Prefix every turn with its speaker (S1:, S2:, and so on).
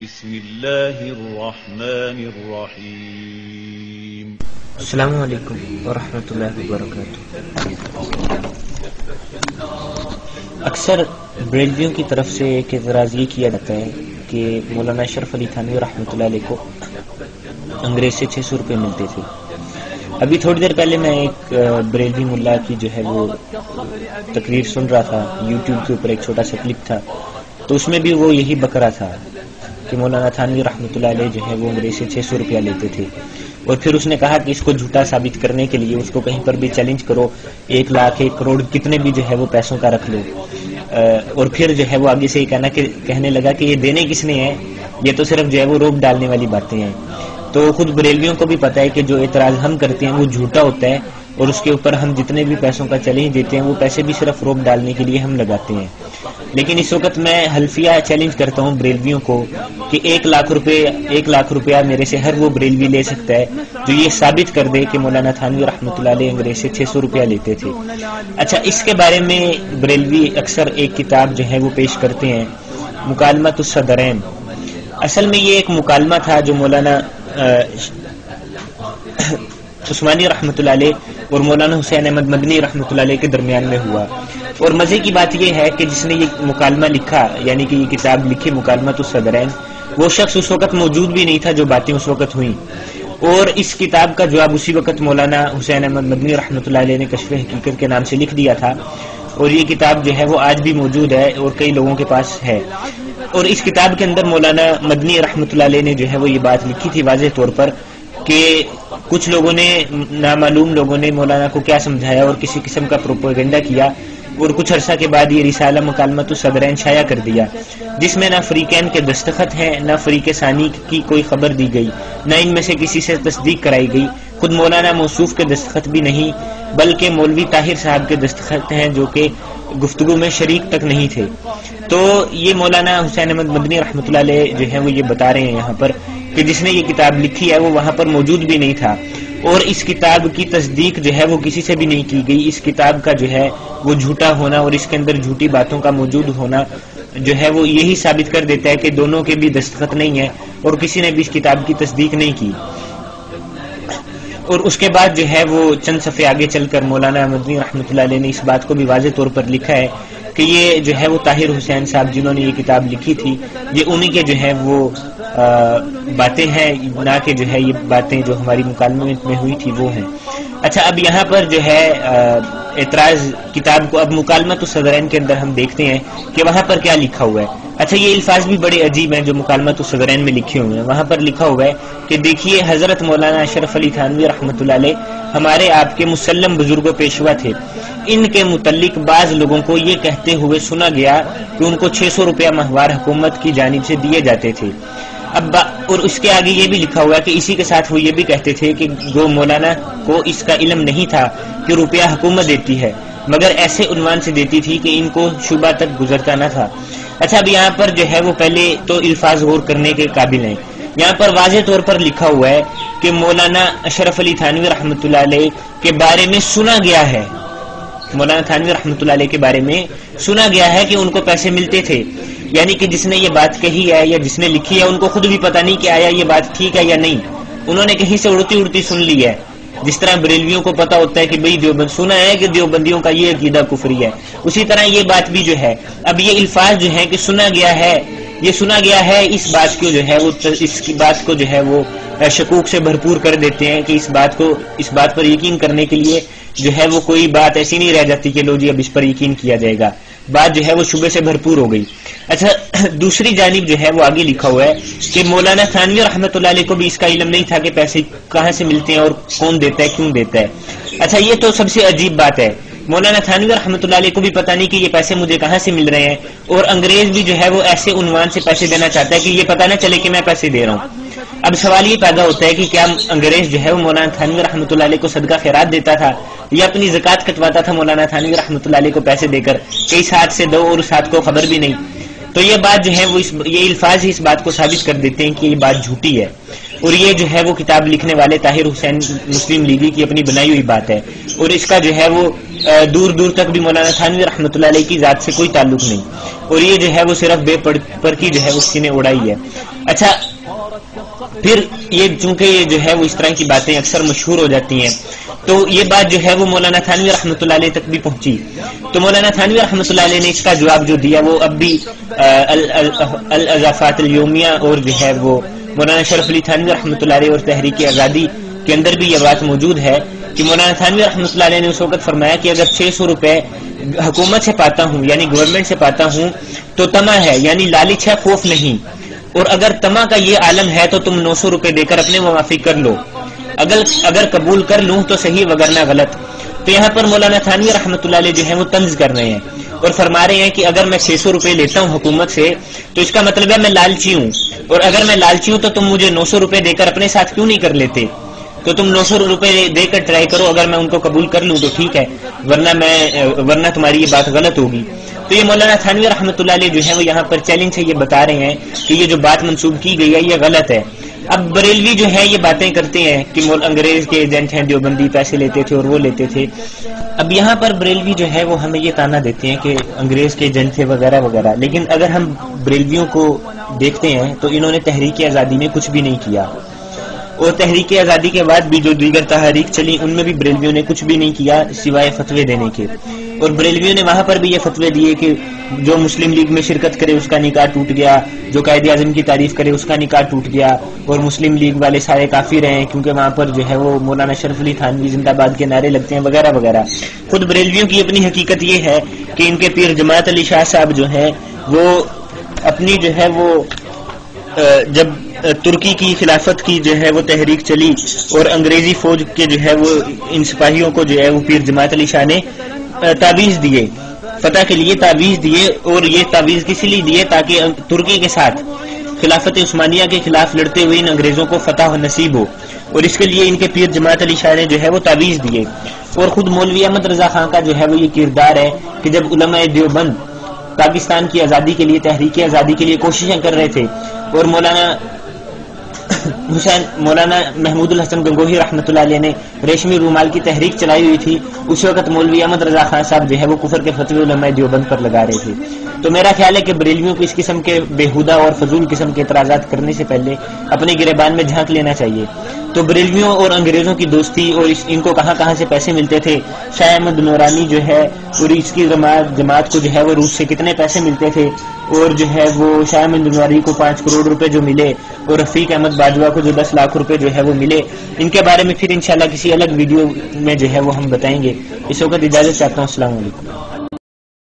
S1: بسم اللہ الرحمن الرحیم۔
S2: السلام علیکم ورحمۃ اللہ وبرکاتہ۔ اکثر بریلویوں کی طرف سے ایک اعتراض یہ کیا جاتا ہے کہ مولانا اشرف علی تھانوی رحمۃ اللہ علیہ کو انگریز سے 600 روپے ملتے تھے۔ ابھی تھوڑی دیر پہلے میں ایک بریلوی ملا کی جو ہے وہ تقریر سن رہا تھا، یوٹیوب کے اوپر ایک چھوٹا سا کلپ تھا، تو اس میں بھی وہ یہی بکرا تھا کہ مولانا تھانوی رحمۃ اللہ علیہ جو ہے وہ انگریز سے 600 روپیہ لیتے تھے، اور پھر اس نے کہا کہ اس کو جھوٹا ثابت کرنے کے لیے اس کو کہیں پر بھی چیلنج کرو، 1 لاکھ 1 کروڑ کتنے بھی جو ہے وہ پیسوں کا رکھ لو، اور پھر جو ہے وہ آگے سے یہ کہنے لگا کہ یہ دینے کس نے ہیں، یہ تو صرف جو ہے وہ روپ ڈالنے والی باتیں ہیں۔ تو خود بریلویوں کو بھی پتا ہے کہ جو اعتراض ہم کرتے ہیں وہ جھوٹا ہوتا ہے، اور اس کے اوپر ہم جتنے بھی پیسوں کا چیلنج دیتے ہیں وہ پیسے بھی صرف روپ ڈالنے کے لیے ہم لگاتے ہیں۔ لیکن اس وقت میں حلفیہ چیلنج کرتا ہوں بریلویوں کو کہ 1 لاکھ روپیہ میرے سے ہر وہ بریلوی لے سکتا ہے جو یہ ثابت کر دے کہ مولانا تھانوی رحمۃ اللہ علیہ انگریز سے 600 روپیہ لیتے تھے۔ اچھا، اس کے بارے میں بریلوی اکثر ایک کتاب جو ہے وہ پیش کرتے ہیں، مکالمۃ الصدرین۔ اصل میں یہ ایک مکالمہ تھا جو مولانا عثمانی رحمۃ اللہ علیہ اور مولانا حسین احمد مدنی رحمۃ اللہ علیہ کے درمیان میں ہوا، اور مزے کی بات یہ ہے کہ جس نے یہ مکالمہ لکھا، یعنی کہ یہ کتاب لکھی مکالمۃ الصدرین، وہ شخص اس وقت موجود بھی نہیں تھا جو باتیں اس وقت ہوئیں، اور اس کتاب کا جواب اسی وقت مولانا حسین احمد مدنی رحمۃ اللہ علیہ نے کشف حقیقت کے نام سے لکھ دیا تھا، اور یہ کتاب جو ہے وہ آج بھی موجود ہے اور کئی لوگوں کے پاس ہے۔ اور اس کتاب کے اندر مولانا مدنی رحمۃ اللہ علیہ نے جو ہے وہ یہ بات لکھی تھی واضح طور پر کہ کچھ لوگوں نے، نامعلوم لوگوں نے مولانا کو کیا سمجھایا اور کسی قسم کا پروپیگنڈا کیا، اور کچھ عرصہ کے بعد یہ رسالہ مکالمۃ الصدرین شائع کر دیا، جس میں نہ فریقین کے دستخط ہیں، نہ فریق ثانی کی کوئی خبر دی گئی، نہ ان میں سے کسی سے تصدیق کرائی گئی، خود مولانا موصوف کے دستخط بھی نہیں، بلکہ مولوی طاہر صاحب کے دستخط ہیں جو کہ گفتگو میں شریک تک نہیں تھے۔ تو یہ مولانا حسین احمد مدنی رحمۃ اللہ علیہ جو ہے وہ یہ بتا رہے ہیں یہاں پر کہ جس نے یہ کتاب لکھی ہے وہ وہاں پر موجود بھی نہیں تھا، اور اس کتاب کی تصدیق جو ہے وہ کسی سے بھی نہیں کی گئی۔ اس کتاب کا جو ہے وہ جھوٹا ہونا اور اس کے اندر جھوٹی باتوں کا موجود ہونا جو ہے وہ یہی ثابت کر دیتا ہے کہ دونوں کے بھی دستخط نہیں ہے اور کسی نے بھی اس کتاب کی تصدیق نہیں کی۔ اور اس کے بعد جو ہے وہ چند صفحے آگے چل کر مولانا مدنی رحمۃ اللہ علیہ نے اس بات کو بھی واضح طور پر لکھا ہے کہ یہ جو ہے وہ طاہر حسین صاحب جنہوں نے یہ کتاب لکھی تھی، یہ انہی کے جو ہے وہ باتیں ہیں، نہ کہ جو ہے یہ باتیں جو ہماری مکالمے میں ہوئی تھی وہ ہیں۔ اچھا، اب یہاں پر جو ہے اعتراض کتاب کو، اب مکالمۃ الصدرین کے اندر ہم دیکھتے ہیں کہ وہاں پر کیا لکھا ہوا ہے۔ اچھا، یہ الفاظ بھی بڑے عجیب ہیں جو مکالمۃ الصدرین میں لکھے ہوئے ہیں۔ وہاں پر لکھا ہوا ہے کہ دیکھیے، حضرت مولانا اشرف علی تھانوی رحمۃ اللہ علیہ ہمارے آپ کے مسلم بزرگ و پیشوا تھے، ان کے متعلق بعض لوگوں کو یہ کہتے ہوئے سنا گیا کہ ان کو 600 روپیہ ماہوار حکومت کی جانب سے دیے جاتے تھے۔ اب اور اس کے آگے یہ بھی لکھا ہوا ہے کہ اسی کے ساتھ وہ یہ بھی کہتے تھے کہ گو مولانا کو اس کا علم نہیں تھا کہ روپیہ حکومت دیتی ہے، مگر ایسے عنوان سے دیتی تھی کہ ان کو شبہ تک گزرتا نہ تھا۔ اچھا، اب یہاں پر جو ہے وہ پہلے تو الفاظ غور کرنے کے قابل ہیں۔ یہاں پر واضح طور پر لکھا ہوا ہے کہ مولانا اشرف علی تھانوی رحمۃ اللہ علیہ کے بارے میں سنا گیا ہے، مولانا تھانوی رحمۃ اللہ علیہ کے بارے میں سنا گیا ہے کہ ان کو پیسے ملتے تھے، یعنی کہ جس نے یہ بات کہی ہے یا جس نے لکھی ہے ان کو خود بھی پتہ نہیں کہ آیا یہ بات ٹھیک ہے یا نہیں، انہوں نے کہیں سے اڑتی سن لی ہے، جس طرح بریلویوں کو پتا ہوتا ہے کہ بھئی دیوبند سنا ہے کہ دیوبندیوں کا یہ عقیدہ کفری ہے، اسی طرح یہ بات بھی جو ہے، اب یہ الفاظ جو ہیں کہ سنا گیا ہے، یہ سنا گیا ہے، اس بات کو جو ہے وہ اس کی بات کو جو ہے وہ شکوک سے بھرپور کر دیتے ہیں کہ اس بات پر یقین کرنے کے لیے جو ہے وہ کوئی بات ایسی نہیں رہ جاتی کہ لو جی اب اس پر یقین کیا جائے گا، بات جو ہے وہ شبے سے بھرپور ہو گئی۔ اچھا، دوسری جانب جو ہے وہ آگے لکھا ہوا ہے کہ مولانا تھانوی رحمۃ اللہ علیہ کو بھی اس کا علم نہیں تھا کہ پیسے کہاں سے ملتے ہیں اور کون دیتا ہے، کیوں دیتا ہے۔ اچھا، یہ تو سب سے عجیب بات ہے، مولانا تھانوی رحمۃ اللہ علیہ کو بھی پتہ نہیں کہ یہ پیسے مجھے کہاں سے مل رہے ہیں، اور انگریز بھی جو ہے وہ ایسے عنوان سے پیسے دینا چاہتا ہے کہ یہ پتہ نہ چلے کہ میں پیسے دے رہا ہوں۔ اب سوال یہ پیدا ہوتا ہے کہ کیا انگریز جو ہے وہ مولانا تھانوی رحمۃ اللہ علیہ کو صدقہ خیرات دیتا تھا یا اپنی زکوٰۃ کٹواتا تھا مولانا تھانوی رحمۃ اللہ علیہ کو پیسے دے کر کہ اس ہاتھ سے دو اور اس ہاتھ کو خبر بھی نہیں؟ تو یہ بات جو ہے وہ یہ الفاظ ہی اس بات کو ثابت کر دیتے ہیں کہ یہ بات جھوٹی ہے، اور یہ جو ہے وہ کتاب لکھنے والے طاہر حسین مسلم لیگی کی اپنی بنائی ہوئی بات ہے، اور اس کا جو ہے وہ دور دور تک بھی مولانا تھانوی رحمۃ اللہ علیہ کی ذات سے کوئی تعلق نہیں، اور یہ جو ہے وہ صرف بے پر کی جو ہے اس نے اڑائی ہے۔ اچھا پھر یہ چونکہ یہ جو ہے وہ اس طرح کی باتیں اکثر مشہور ہو جاتی ہیں، تو یہ بات جو ہے وہ مولانا تھانوی رحمۃ اللہ علیہ تک بھی پہنچی، تو مولانا تھانوی رحمۃ اللہ علیہ نے اس کا جواب جو دیا وہ اب بھی الاضافات الیومیہ اور جو ہے وہ مولانا شرف علی تھانوی رحمۃ اللہ علیہ اور تحریک آزادی کے اندر بھی یہ بات موجود ہے کہ مولانا تھانوی رحمۃ اللہ علیہ نے اس وقت فرمایا کہ اگر 600 روپے حکومت سے پاتا ہوں یعنی گورنمنٹ سے پاتا ہوں تو طمع ہے یعنی لالچ ہے، خوف نہیں، اور اگر طمع کا یہ عالم ہے تو تم 900 روپے دے کر اپنے موافق کر لو، اگر قبول کر لوں تو صحیح وگرنہ غلط۔ تو یہاں پر مولانا تھانوی رحمۃ اللہ علیہ جو ہے وہ طنز کر رہے ہیں اور فرما رہے ہیں کہ اگر میں 600 روپے لیتا ہوں حکومت سے تو اس کا مطلب ہے میں لالچی ہوں، اور اگر میں لالچی ہوں تو تم مجھے 900 روپے دے کر اپنے ساتھ کیوں نہیں کر لیتے؟ تو تم 900 روپے دے کر ٹرائی کرو، اگر میں ان کو قبول کر لوں تو ٹھیک ہے، ورنہ تمہاری یہ بات غلط ہوگی۔ تو یہ مولانا تھانوی رحمۃ اللہ علیہ جو ہے وہ یہاں پر چیلنج سے یہ بتا رہے ہیں کہ یہ جو بات منسوب کی گئی ہے یہ غلط ہے۔ اب بریلوی جو ہے یہ باتیں کرتے ہیں کہ انگریز کے ایجنٹ ہیں، دیوبندی پیسے لیتے تھے اور وہ لیتے تھے۔ اب یہاں پر بریلوی جو ہے وہ ہمیں یہ تانا دیتے ہیں کہ انگریز کے ایجنٹ تھے وغیرہ وغیرہ، لیکن اگر ہم بریلویوں کو دیکھتے ہیں تو انہوں نے تحریک آزادی میں کچھ بھی نہیں کیا، اور تحریک آزادی کے بعد بھی جو دیگر تحریک چلی ان میں بھی بریلویوں نے کچھ بھی نہیں کیا سوائے فتوے دینے کے، اور بریلویوں نے وہاں پر بھی یہ فتوے دیے کہ جو مسلم لیگ میں شرکت کرے اس کا نکاح ٹوٹ گیا، جو قائد اعظم کی تعریف کرے اس کا نکاح ٹوٹ گیا، اور مسلم لیگ والے سارے کافر ہیں کیونکہ وہاں پر جو ہے وہ مولانا شرف علی تھانوی زندہ باد کے نعرے لگتے ہیں وغیرہ وغیرہ۔ خود بریلویوں کی اپنی حقیقت یہ ہے کہ ان کے پیر جماعت علی شاہ صاحب جو ہیں وہ اپنی جو ہے وہ جب ترکی کی خلافت کی جو ہے وہ تحریک چلی اور انگریزی فوج کے جو ہے وہ ان سپاہیوں کو جو ہے وہ پیر جماعت علی شاہ نے تعویذ دیے، فتح کے لیے تعویذ دیے، اور یہ تعویذ کس لیے دیے تاکہ ترکی کے ساتھ خلافت عثمانیہ کے خلاف لڑتے ہوئے ان انگریزوں کو فتح نصیب ہو، اور اس کے لیے ان کے پیر جماعت علی شاہ نے جو ہے وہ تعویذ دیے۔ اور خود مولوی احمد رضا خان کا جو ہے وہ یہ کردار ہے کہ جب علماء دیوبند پاکستان کی آزادی کے لیے تحریک آزادی کے لیے کوششیں کر رہے تھے اور مولانا محمود الحسن گنگوہی رحمۃ اللہ علیہ نے ریشمی رومال کی تحریک چلائی ہوئی تھی، اس وقت مولوی احمد رضا خان صاحب جو ہے وہ کفر کے فتوی علماء دیوبند پر لگا رہے تھے۔ تو میرا خیال ہے کہ بریلویوں کو اس قسم کے بےہودہ اور فضول قسم کے اعتراضات کرنے سے پہلے اپنے گریبان میں جھانک لینا چاہیے۔ تو بریلویوں اور انگریزوں کی دوستی اور ان کو کہاں کہاں سے پیسے ملتے تھے، شاہ احمد نورانی جو ہے اور اس کی جماعت کو جو ہے وہ روس سے کتنے پیسے ملتے تھے، اور جو ہے وہ شاہ احمد نورانی کو 5 کروڑ روپے جو ملے اور رفیق احمد باجوہ کو جو 10 لاکھ روپے جو ہے وہ ملے، ان کے بارے میں پھر انشاءاللہ کسی الگ ویڈیو میں جو ہے وہ ہم بتائیں گے۔ اس وقت اجازت چاہتا ہوں، السلام علیکم۔